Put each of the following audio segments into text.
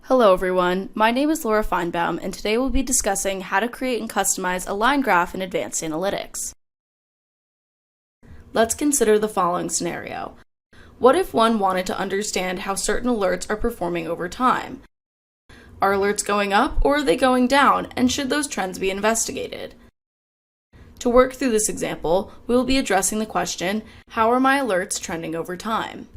Hello everyone, my name is Laura Feinbaum, and today we'll be discussing how to create and customize a line graph in Advanced Analytics. Let's consider the following scenario. What if one wanted to understand how certain alerts are performing over time? Are alerts going up or are they going down, and should those trends be investigated? To work through this example, we will be addressing the question, how are my alerts trending over time?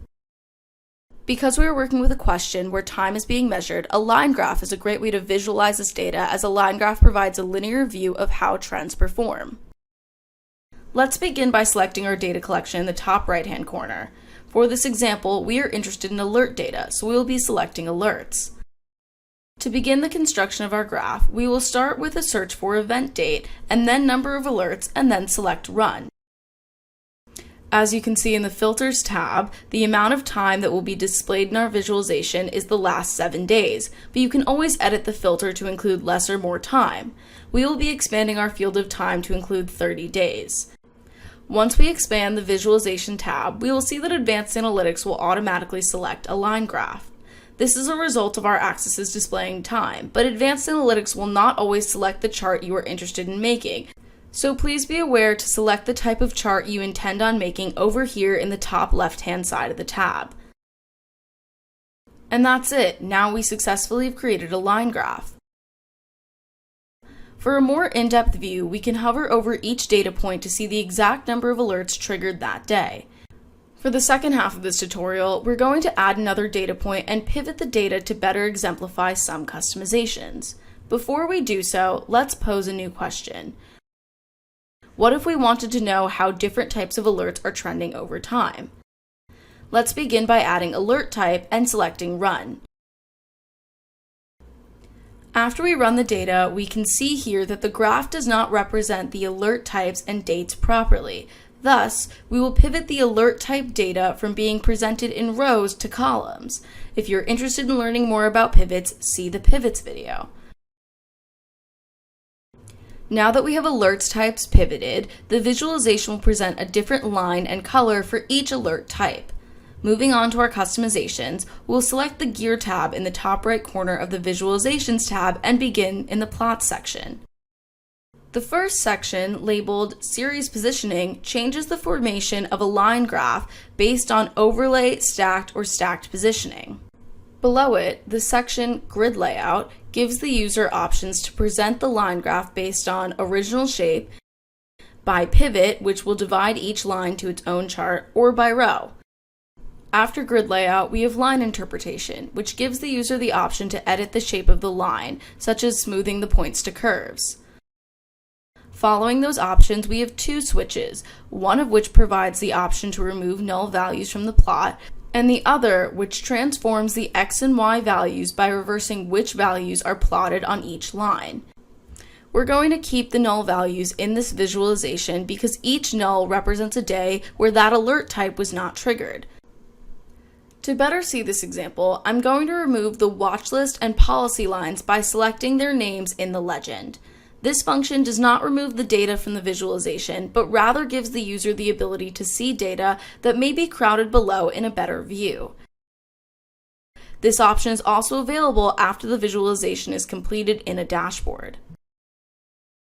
Because we are working with a question where time is being measured, a line graph is a great way to visualize this data, as a line graph provides a linear view of how trends perform. Let's begin by selecting our data collection in the top right-hand corner. For this example, we are interested in alert data, so we will be selecting alerts. To begin the construction of our graph, we will start with a search for event date, and then number of alerts, and then select Run. As you can see in the Filters tab, the amount of time that will be displayed in our visualization is the last 7 days, but you can always edit the filter to include less or more time. We will be expanding our field of time to include 30 days. Once we expand the Visualization tab, we will see that Advanced Analytics will automatically select a line graph. This is a result of our axes displaying time, but Advanced Analytics will not always select the chart you are interested in making. So please be aware to select the type of chart you intend on making over here in the top left-hand side of the tab. And that's it. Now we successfully have created a line graph. For a more in-depth view, we can hover over each data point to see the exact number of alerts triggered that day. For the second half of this tutorial, we're going to add another data point and pivot the data to better exemplify some customizations. Before we do so, let's pose a new question. What if we wanted to know how different types of alerts are trending over time? Let's begin by adding alert type and selecting Run. After we run the data, we can see here that the graph does not represent the alert types and dates properly. Thus, we will pivot the alert type data from being presented in rows to columns. If you're interested in learning more about pivots, see the pivots video. Now that we have alerts types pivoted, the visualization will present a different line and color for each alert type. Moving on to our customizations, we'll select the Gear tab in the top right corner of the Visualizations tab and begin in the Plots section. The first section, labeled Series Positioning, changes the formation of a line graph based on overlay, stacked, or stacked positioning. Below it, the section Grid Layout gives the user options to present the line graph based on original shape, by pivot, which will divide each line to its own chart, or by row. After Grid Layout, we have Line Interpretation, which gives the user the option to edit the shape of the line, such as smoothing the points to curves. Following those options, we have two switches, one of which provides the option to remove null values from the plot, and the other which transforms the X and Y values by reversing which values are plotted on each line. We're going to keep the null values in this visualization because each null represents a day where that alert type was not triggered. To better see this example, I'm going to remove the watch list and policy lines by selecting their names in the legend. This function does not remove the data from the visualization, but rather gives the user the ability to see data that may be crowded below in a better view. This option is also available after the visualization is completed in a dashboard.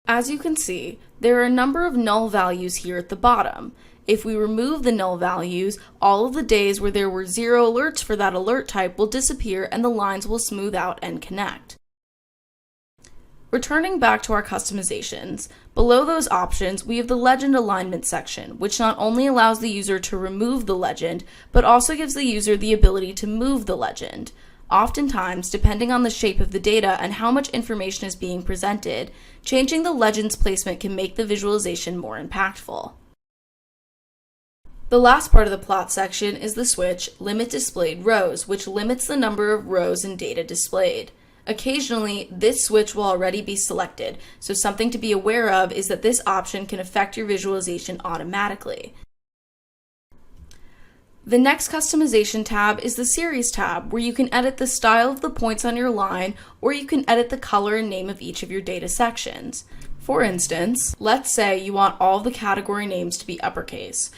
As you can see, there are a number of null values here at the bottom. If we remove the null values, all of the days where there were 0 alerts for that alert type will disappear and the lines will smooth out and connect. Returning back to our customizations, below those options we have the Legend Alignment section, which not only allows the user to remove the legend, but also gives the user the ability to move the legend. Oftentimes, depending on the shape of the data and how much information is being presented, changing the legend's placement can make the visualization more impactful. The last part of the plot section is the switch Limit Displayed Rows, which limits the number of rows and data displayed. Occasionally, this switch will already be selected, so something to be aware of is that this option can affect your visualization automatically. The next customization tab is the Series tab, where you can edit the style of the points on your line, or you can edit the color and name of each of your data sections. For instance, let's say you want all of the category names to be uppercase.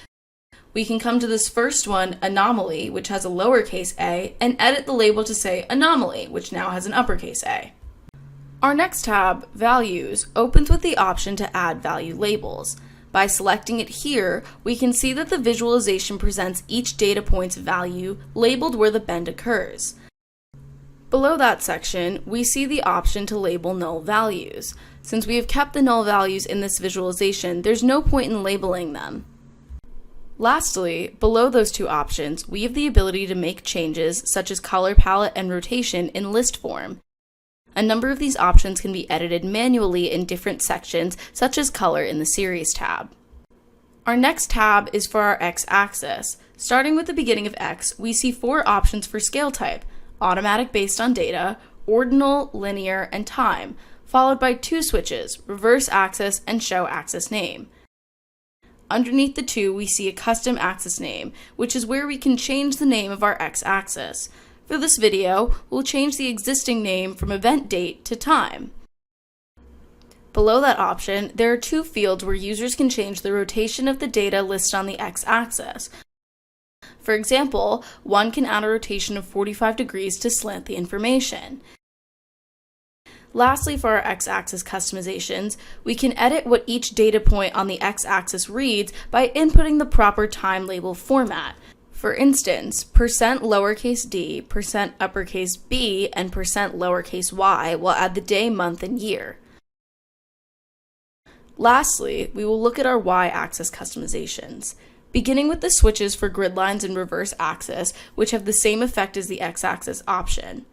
We can come to this first one, anomaly, which has a lowercase a, and edit the label to say anomaly, which now has an uppercase A. Our next tab, values, opens with the option to add value labels. By selecting it here, we can see that the visualization presents each data point's value labeled where the bend occurs. Below that section, we see the option to label null values. Since we have kept the null values in this visualization, there's no point in labeling them. Lastly, below those two options, we have the ability to make changes such as color palette and rotation in list form. A number of these options can be edited manually in different sections, such as color in the Series tab. Our next tab is for our x-axis. Starting with the beginning of x, we see 4 options for scale type: automatic based on data, ordinal, linear, and time, followed by 2 switches, reverse axis and show axis name. Underneath the 2, we see a custom axis name, which is where we can change the name of our x-axis. For this video, we'll change the existing name from event date to time. Below that option, there are 2 fields where users can change the rotation of the data listed on the x-axis. For example, one can add a rotation of 45 degrees to slant the information. Lastly, for our x-axis customizations, we can edit what each data point on the x-axis reads by inputting the proper time label format. For instance, %d, %B, and %y will add the day, month, and year. Lastly, we will look at our y-axis customizations, beginning with the switches for grid lines and reverse axis, which have the same effect as the x-axis option.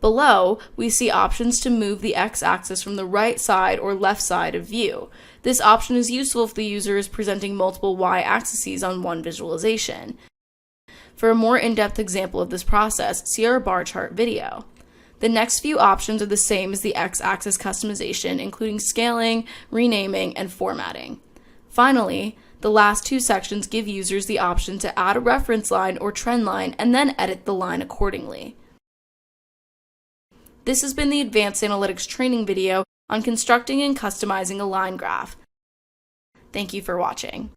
Below, we see options to move the x-axis from the right side or left side of view. This option is useful if the user is presenting multiple y-axes on one visualization. For a more in-depth example of this process, see our bar chart video. The next few options are the same as the x-axis customization, including scaling, renaming, and formatting. Finally, the last 2 sections give users the option to add a reference line or trend line and then edit the line accordingly. This has been the Advanced Analytics training video on constructing and customizing a line graph. Thank you for watching.